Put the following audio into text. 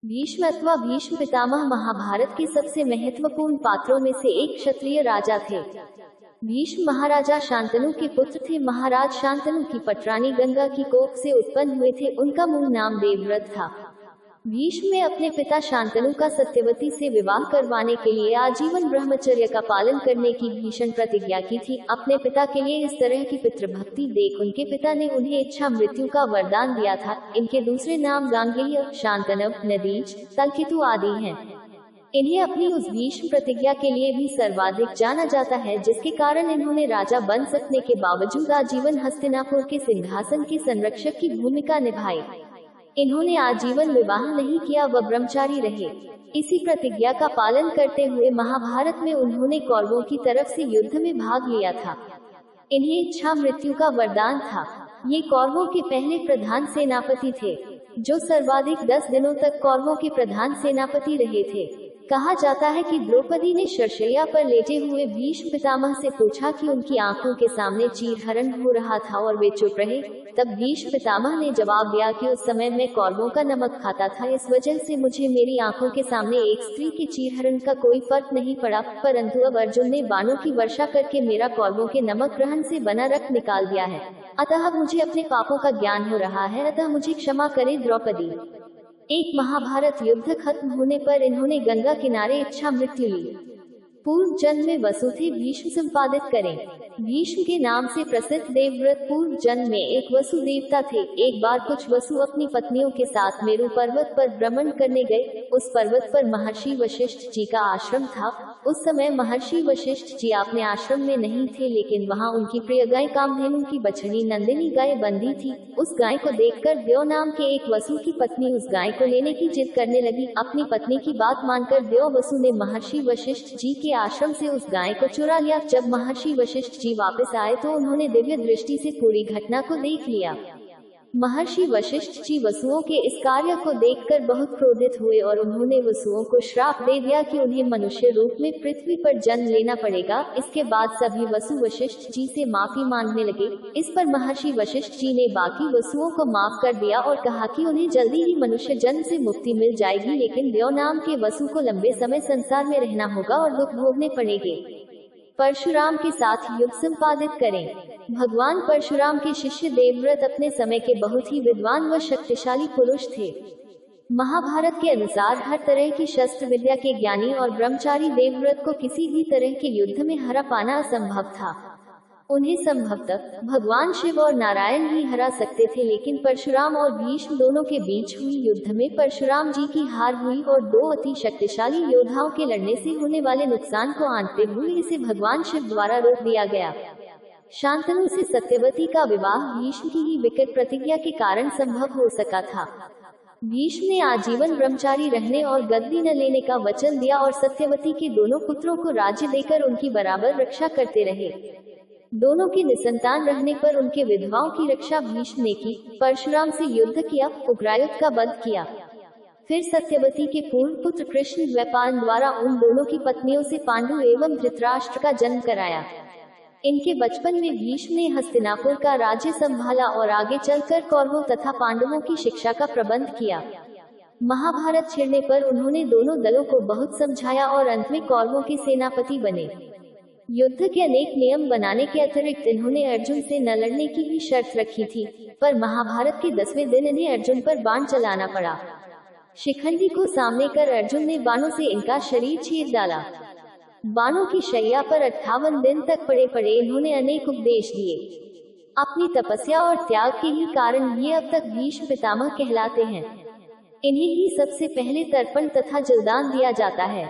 भीष्म अथवा भीष्म पितामह महाभारत के सबसे महत्वपूर्ण पात्रों में से एक क्षत्रिय राजा थे। भीष्म महाराजा शांतनु के पुत्र थे। महाराज शांतनु की पटरानी गंगा की कोख से उत्पन्न हुए थे। उनका मूल नाम देवव्रत था। भीष्म ने अपने पिता शांतनु का सत्यवती से विवाह करवाने के लिए आजीवन ब्रह्मचर्य का पालन करने की भीषण प्रतिज्ञा की थी। अपने पिता के लिए इस तरह की पितृभक्ति देख उनके पिता ने उन्हें इच्छा मृत्यु का वरदान दिया था। इनके दूसरे नाम गांगेय, शांतनव, नदीज, तलकेतु आदि हैं। इन्हें अपनी उस भीष्म प्रतिज्ञा के लिए भी सर्वाधिक जाना जाता है, जिसके कारण इन्होंने राजा बन सकने के बावजूद आजीवन हस्तिनापुर के सिंहासन के संरक्षक की भूमिका निभाई। इन्होंने आजीवन विवाह नहीं किया व ब्रह्मचारी रहे। इसी प्रतिज्ञा का पालन करते हुए महाभारत में उन्होंने कौरवों की तरफ से युद्ध में भाग लिया था। इन्हें इच्छा मृत्यु का वरदान था। ये कौरवों के पहले प्रधान सेनापति थे, जो सर्वाधिक 10 दिनों तक कौरवों के प्रधान सेनापति रहे थे। कहा जाता है कि द्रौपदी ने शरशैया पर लेटे हुए भीष्म पितामह से पूछा कि उनकी आंखों के सामने चीरहरण हो रहा था और वे चुप रहे। तब भीष्म पितामह ने जवाब दिया कि उस समय मैं कौरवों का नमक खाता था, इस वजह से मुझे मेरी आंखों के सामने एक स्त्री के चीरहरण का कोई फर्क नहीं पड़ा। परंतु अब अर्जुन ने बाणों की वर्षा करके मेरा कौरवों के नमक ग्रहण से बना रक्त निकाल दिया है, अतः मुझे अपने पापों का ज्ञान हो रहा है, अतः मुझे क्षमा करे द्रौपदी। एक महाभारत युद्ध खत्म होने पर इन्होंने गंगा किनारे इच्छा मृत्यु ली। पूर्व जन्म में वसु थे। भीष्म संपादित करें। भीष्म के नाम से प्रसिद्ध देवव्रत पूर्व जन्म में एक वसु देवता थे। एक बार कुछ वसु अपनी पत्नियों के साथ मेरु पर्वत पर भ्रमण करने गए। उस पर्वत पर महर्षि वशिष्ठ जी का आश्रम था। उस समय महर्षि वशिष्ठ जी अपने आश्रम में नहीं थे, लेकिन वहां उनकी प्रिय गाय कामधेनु की बछड़ी नंदिनी गाय बंधी थी। उस गाय को देखकर देव नाम के एक वसु की पत्नी उस गाय को लेने की जिद करने लगी। अपनी पत्नी की बात मानकर देव वसु ने महर्षि वशिष्ठ जी के आश्रम से उस गाय को चुरा लिया। जब महर्षि वशिष्ठ जी वापस आए तो उन्होंने दिव्य दृष्टि से पूरी घटना को देख लिया। महर्षि वशिष्ठ जी वसुओं के इस कार्य को देखकर बहुत क्रोधित हुए और उन्होंने वसुओं को श्राप दे दिया कि उन्हें मनुष्य रूप में पृथ्वी पर जन्म लेना पड़ेगा। इसके बाद सभी वसु वशिष्ठ जी से माफी मांगने लगे। इस पर महर्षि वशिष्ठ जी ने बाकी वसुओं को माफ कर दिया और कहा कि उन्हें जल्दी ही मनुष्य जन्म से मुक्ति मिल जाएगी, लेकिन देव नाम के वसु को लंबे समय संसार में रहना होगा और दुख भोगने पड़ेंगे। परशुराम के साथ युग संपादित करें। भगवान परशुराम के शिष्य देवव्रत अपने समय के बहुत ही विद्वान व शक्तिशाली पुरुष थे। महाभारत के अनुसार हर तरह की शस्त्र विद्या के ज्ञानी और ब्रह्मचारी देवव्रत को किसी भी तरह के युद्ध में हरा पाना असंभव था। उन्हें संभवतः भगवान शिव और नारायण ही हरा सकते थे, लेकिन परशुराम और भीष्म दोनों के बीच हुई युद्ध में परशुराम जी की हार हुई और दो अति शक्तिशाली योद्धाओं के लड़ने से होने वाले नुकसान को आंकते हुए इसे भगवान शिव द्वारा रोक दिया गया। शांतनु से सत्यवती का विवाह भीष्म की ही विकट प्रतिज्ञा के कारण संभव हो सका था। भीष्म ने आजीवन ब्रह्मचारी रहने और गद्दी न लेने का वचन दिया और सत्यवती के दोनों पुत्रों को राज्य देकर उनकी बराबर रक्षा करते रहे। दोनों के निसंतान रहने पर उनके विधवाओं की रक्षा भीष्म ने की। परशुराम से युद्ध किया, उग्रायुध का वध किया। फिर सत्यवती के पूर्व पुत्र कृष्ण द्वैपायन द्वारा उन दोनों की पत्नियों से पांडु एवं धृतराष्ट्र का जन्म कराया। इनके बचपन में भीष्म ने हस्तिनापुर का राज्य संभाला और आगे चलकर कौरवों तथा पांडवों की शिक्षा का प्रबंध किया। महाभारत छिड़ने पर उन्होंने दोनों दलों को बहुत समझाया और अंत में कौरवों के सेनापति बने। युद्ध के अनेक नियम बनाने के अतिरिक्त इन्होंने अर्जुन से न लड़ने की भी शर्त रखी थी, पर महाभारत के 10वें दिन इन्हें अर्जुन पर बाण चलाना पड़ा। शिखंडी को सामने कर अर्जुन ने बाणों से इनका शरीर चीर डाला। बाणों की शैया पर 58 दिन तक पड़े इन्होंने अनेक उपदेश दिए। अपनी तपस्या और त्याग के ही कारण ये अब तक भीष्म पितामह कहलाते हैं। इन्हें ही सबसे पहले तर्पण तथा जलदान दिया जाता है।